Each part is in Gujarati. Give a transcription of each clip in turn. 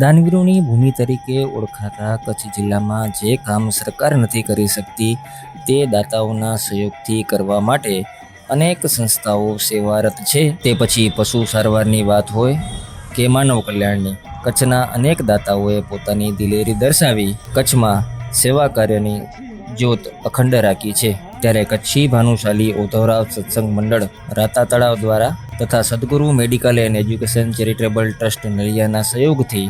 દાનવીરોની ભૂમિ તરીકે ઓળખાતા કચ્છ જિલ્લામાં જે કામ સરકાર નથી કરી શકતી તે દાતાઓના સહયોગથી કરવા માટે અનેક સંસ્થાઓ સેવારત છે। તે પછી પશુ સારવારની વાત હોય કે માનવ કલ્યાણની, કચ્છના અનેક દાતાઓએ પોતાની દિલેરી દર્શાવી કચ્છમાં સેવા કાર્યની જ્યોત અખંડ રાખી છે। ત્યારે કચ્છી ભાનુશાલી ઉદ્ધવરાવ સત્સંગ મંડળ રાતા તળાવ દ્વારા તથા Sadguru medical and education charitable trust નલિયાના સહયોગથી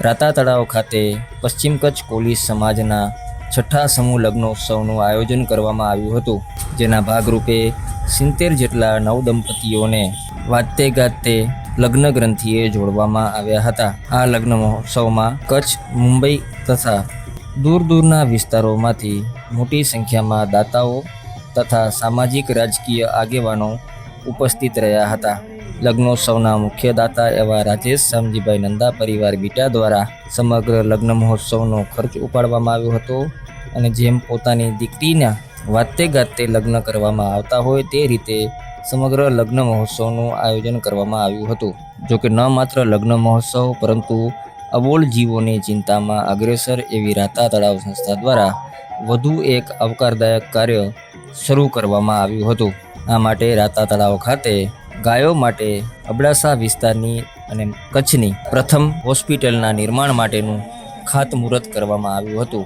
રાતા તળાવ ખાતે પશ્ચિમ કચ્છ કોલી સમાજના છઠ્ઠા સમૂહ લગ્નોત્સવનું આયોજન કરવામાં આવ્યું હતું, જેના ભાગરૂપે 70 જેટલા નવદંપતીઓને વાતે ગાતે લગ્ન ગ્રંથિએ જોડવામાં આવ્યા હતા। આ લગ્ન મહોત્સવમાં કચ્છ, મુંબઈ તથા દૂર દૂરના વિસ્તારોમાંથી મોટી સંખ્યામાં દાતાઓ તથા સામાજિક રાજકીય આગેવાનો ઉપસ્થિત રહ્યા હતા। લગ્નોત્સવના મુખ્ય દાતા એવા રાજેશ શામજીભાઈ નંદા પરિવાર બીટા દ્વારા સમગ્ર લગ્ન મહોત્સવનો ખર્ચ ઉપાડવામાં આવ્યો હતો અને જેમ પોતાની દીકરીના વાતે ગાતે લગ્ન કરવામાં આવતા હોય તે રીતે સમગ્ર લગ્ન મહોત્સવનું આયોજન કરવામાં આવ્યું હતું। જોકે ન માત્ર લગ્ન મહોત્સવ પરંતુ અબોલ જીવોની ચિંતામાં અગ્રેસર એવી રાતા તળાવ સંસ્થા દ્વારા વધુ એક આવકારદાયક કાર્ય શરૂ કરવામાં આવ્યું હતું। આ માટે રાતા તળાવ ખાતે ગાયો માટે અબડાસા વિસ્તારની અને કચ્છની પ્રથમ હોસ્પિટલના નિર્માણ માટેનું ખાતમુહૂર્ત કરવામાં આવ્યું હતું,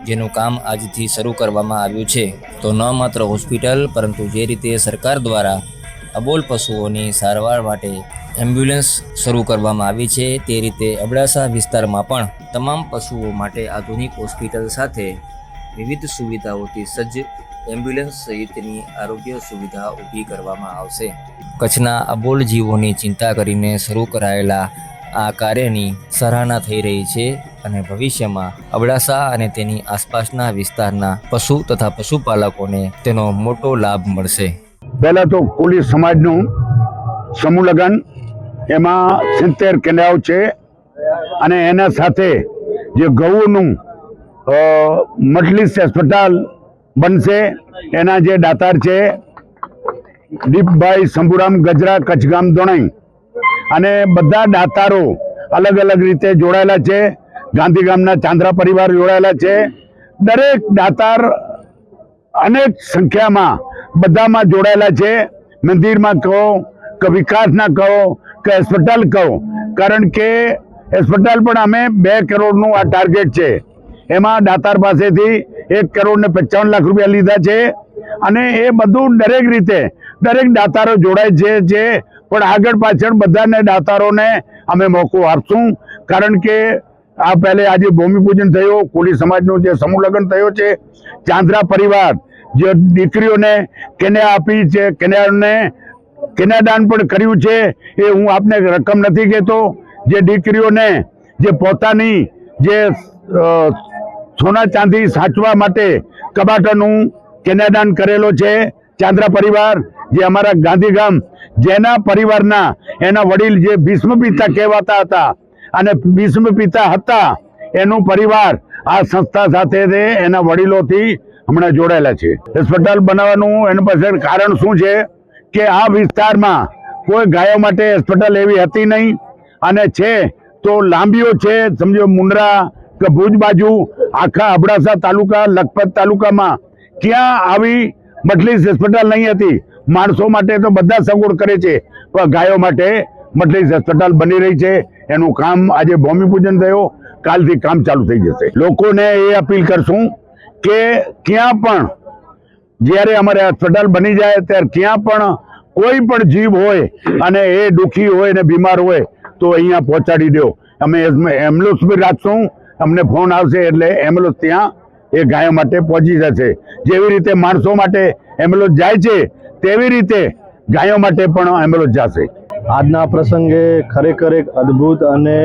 જેનું કામ આજથી શરૂ કરવામાં આવ્યું છે। તો ન માત્ર હોસ્પિટલ પરંતુ જે રીતે સરકાર દ્વારા અબોલ પશુઓની સારવાર માટે એમ્બ્યુલન્સ શરૂ કરવામાં આવી છે તે રીતે અબડાસા વિસ્તારમાં પણ તમામ પશુઓ માટે આધુનિક હોસ્પિટલ સાથે વિવિધ સુવિધાઓથી સજ્જ એમ્બ્યુલન્સ સહિતની આરોગ્ય સુવિધા ઊભી કરવામાં આવશે। કચ્છના અબોલ જીવોની ચિંતા કરીને શરૂ કરાયેલા આ કાર્યની સરાહના થઈ રહી છે અને ભવિષ્યમાં અબડાસા અને તેની આસપાસના વિસ્તારના પશુ તથા પશુપાલકોને તેનો મોટો લાભ મળશે। પહેલાં તો કોલી સમાજનું સમૂહ લગ્ન એમાં 70 કેન્દ્રાઓ છે અને એના સાથે જે ગૌનું મટલીસ હોસ્પિટલ બનશે। એના જે દાતાર છે દીપભાઈ શંભુરામ ગજરા, કચ્છગામ દોણાઈ, અને બધા દાતારો અલગ અલગ રીતે જોડાયેલા છે। ગાંધીગામના ચાંદ્રા પરિવાર જોડાયેલા છે। દરેક દાતાર અનેક સંખ્યામાં બધામાં જોડાયેલા છે। મંદિરમાં કહો કે વિકાસના કહો કે હોસ્પિટલ કહો, કારણ કે હોસ્પિટલ પણ અમે 2 કરોડનું આ ટાર્ગેટ છે, એમાં દાતાર પાસેથી 1 કરોડ ને 55 લાખ રૂપિયા લીધા છે અને એ બધું દરેક રીતે દરેક દાતારો જોડાય છે પણ આગળ પાછળ બધાને દાતારોને અમે મોકો આપશું, કારણ કે આ પહેલે આજે ભૂમિપૂજન થયું, કોલી સમાજનું જે સમૂહ લગ્ન થયો છે, ચાંદ્રા પરિવાર જે દીકરીઓને કન્યા આપી છે, કન્યાઓને કન્યાદાન પણ કર્યું છે। એ હું આપને રકમ નથી કહેતો, જે દીકરીઓને જે પોતાની જે સોના ચાંદી સાચવા માટે કબાટોનું કન્યાદાન કરેલો છે ચાંદ્રા પરિવાર, જે અમારા ગાંધીગામ જેના પરિવારના એના વડીલ જે ભીષ્મ પિતા કહેવાતા હતા અને ભીષ્મ પિતા હતા એનું પરિવાર આ સંસ્થા સાથે એના વડીલોથી હમણાં જોડાયેલા છે। હોસ્પિટલ બનાવવાનું એનું પાછળ કારણ શું છે કે આ વિસ્તારમાં કોઈ ગાયો માટે હોસ્પિટલ એવી હતી નહીં અને છે તો લાંબીઓ છે, સમજો મુન્દ્રા કે ભુજ બાજુ આખા અબડાસા તાલુકા, લખપત તાલુકામાં ક્યાં આવી મટલીસ હોસ્પિટલ નહીં હતી। માણસો માટે તો બધા સગવડ કરે છે પણ ગાયો માટે મટલીસ હોસ્પિટલ બની રહી છે। એનું કામ આજે ભૂમિપૂજન થયો, કાલથી કામ ચાલુ થઈ જશે। લોકોને એ અપીલ કરશું કે ક્યાં પણ જ્યારે અમારે હોસ્પિટલ બની જાય ત્યારે ક્યાં પણ કોઈ પણ જીવ હોય અને એ દુઃખી હોય ને બીમાર હોય તો અહીંયા પહોંચાડી દો। અમે એમ્બ્યુલન્સ બી રાખશું, અમને ફોન આવશે એટલે એમ્બ્યુલન્સ ત્યાં એ ગાયો માટે પહોંચી જશે। જેવી રીતે માણસો માટે એમ્બ્યુલન્સ જાય છે તેવી રીતે ગાયો માટે પણ એમ્બ્યુલન્સ જશે। આજના પ્રસંગે ખરેખર એક અદ્ભુત અને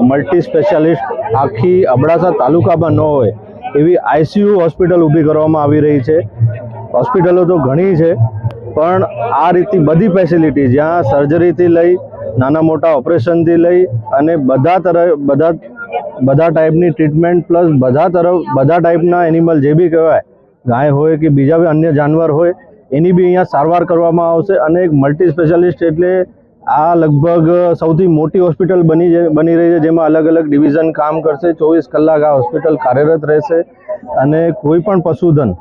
મલ્ટી સ્પેશિયાલિસ્ટ આખી અબડાસા તાલુકામાં ન હોય એવી આઈસીયુ હોસ્પિટલ ઊભી કરવામાં આવી રહી છે। હોસ્પિટલો તો ઘણી છે પણ આ રીતની બધી ફેસિલિટી જ્યાં સર્જરીથી લઈ નાના મોટા ઓપરેશનથી લઈ અને બધા ટાઈપની ટ્રીટમેન્ટ પ્લસ બધા ટાઈપના એનિમલ જે બી કહેવાય, ગાય હોય કે બીજા બી અન્ય જાનવર હોય, એની બી અહીંયા સારવાર કરવામાં આવશે। અને એક મલ્ટી સ્પેશિયાલિસ્ટ એટલે આ લગભગ સૌથી મોટી હોસ્પિટલ બની રહી છે, જેમાં અલગ અલગ ડિવિઝન કામ કરશે. 24 કલાક આ હોસ્પિટલ કાર્યરત રહેશે અને કોઈ પણ પશુધન,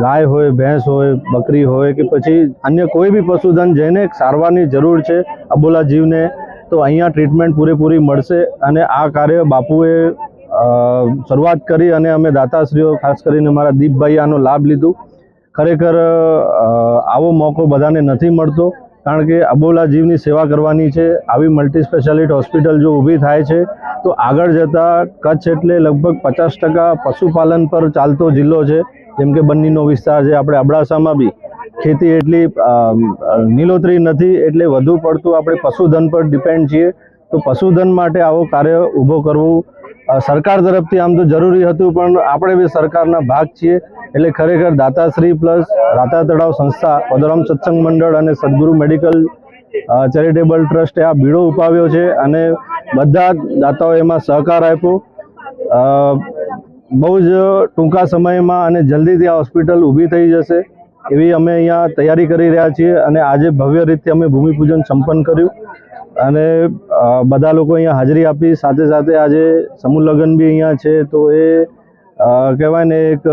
ગાય હોય, ભેંસ હોય, બકરી હોય કે પછી અન્ય કોઈ બી પશુધન જેને સારવારની જરૂર છે અબોલા જીવને, તો અહીંયા ટ્રીટમેન્ટ પૂરેપૂરી મળશે. અને આ કાર્ય બાપુએ શરૂઆત કરી અને અમે દાતાશ્રીઓ, ખાસ કરીને મારા દીપભાઈ આનો લાભ લીધું. ખરેખર આવો મોકો બધાને નથી મળતો, કારણ કે અબોલા જીવની સેવા કરવાની છે. આવી મલ્ટી સ્પેશિયાલિટી હોસ્પિટલ જો ઊભી થાય છે તો આગળ જતાં કચ્છ એટલે લગભગ 50% પશુપાલન પર ચાલતો જિલ્લો છે. જેમ કે બન્નીનો વિસ્તાર છે, આપણે અબડાસામાં બી ખેતી એટલી નીલોતરી નથી, એટલે વધુ પડતું આપણે પશુધન પર ડિપેન્ડ છીએ. તો પશુધન માટે આવો કાર્ય ઊભો કરવું સરકાર તરફથી આમ તો જરૂરી હતું, પણ આપણે બી સરકારના ભાગ છીએ. એટલે ખરેખર દાતાશ્રી પ્લસ રાતા તળાવ સંસ્થા, પદરામ સત્સંગ મંડળ અને સદગુરુ મેડિકલ ચેરિટેબલ ટ્રસ્ટે આ બીડો ઉપાવ્યો છે અને બધા દાતાઓ એમાં સહકાર આપ્યો. બહુ જ ટૂંકા સમયમાં અને જલ્દીથી આ હોસ્પિટલ ઊભી થઈ જશે એવી અમે અહીંયા તૈયારી કરી રહ્યા છીએ. અને આજે ભવ્ય રીતે અમે ભૂમિપૂજન સંપન્ન કર્યું અને બધા લોકો અહીંયા હાજરી આપી. સાથે સાથે આજે સમૂહ લગ્ન બી અહીંયા છે, તો એ કહેવાય ને એક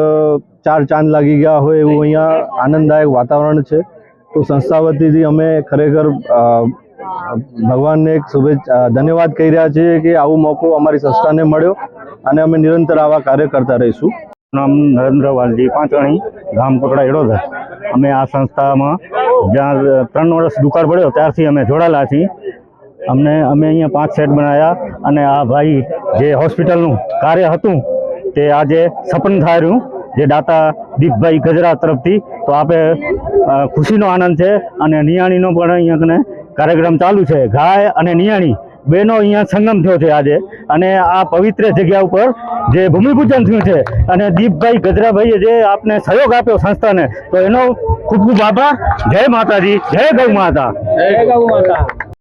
4 ચાંદ લાગી ગયા હોય એવું અહીંયા આનંદદાયક વાતાવરણ છે. તો સંસ્થા વતીથી અમે ખરેખર ભગવાનને એક ધન્યવાદ કહી રહ્યા છીએ કે આવો મોકો અમારી સંસ્થાને મળ્યો અને અમે નિરંતર આવા કાર્ય કરતા રહીશું. નામ નરેન્દ્ર વાલજી, પાંચવાણી, ગામ કોટડા, એડોદર. અમે આ સંસ્થામાં જ્યાં 3 વર્ષ દુકાળ પડ્યો ત્યારથી અમે જોડાયેલા છીએ. અમે અહીંયા 5 સેટ બનાવ્યા અને આ ભાઈ જે હોસ્પિટલનું કાર્ય હતું તે આજે સફળ થયું, જે દાતા દીપભાઈ ગજરા તરફથી. તો આપે ખુશીનો આનંદ છે. અને નિયાણીનો પણ અહીંયા કાર્યક્રમ ચાલુ છે. ગાય અને નિયાણી બેનો અહીંયા સંગમ થયો છે આજે, અને આ પવિત્ર જગ્યા ઉપર જે ભૂમિપૂજન થયું છે અને દીપભાઈ ગજરાભાઈએ જે આપને સહયોગ આપ્યો સંસ્થાને, તો એનો ખૂબ ખૂબ આભાર. જય માતાજી, જય ગૌ માતા. જય ગૌ માતા.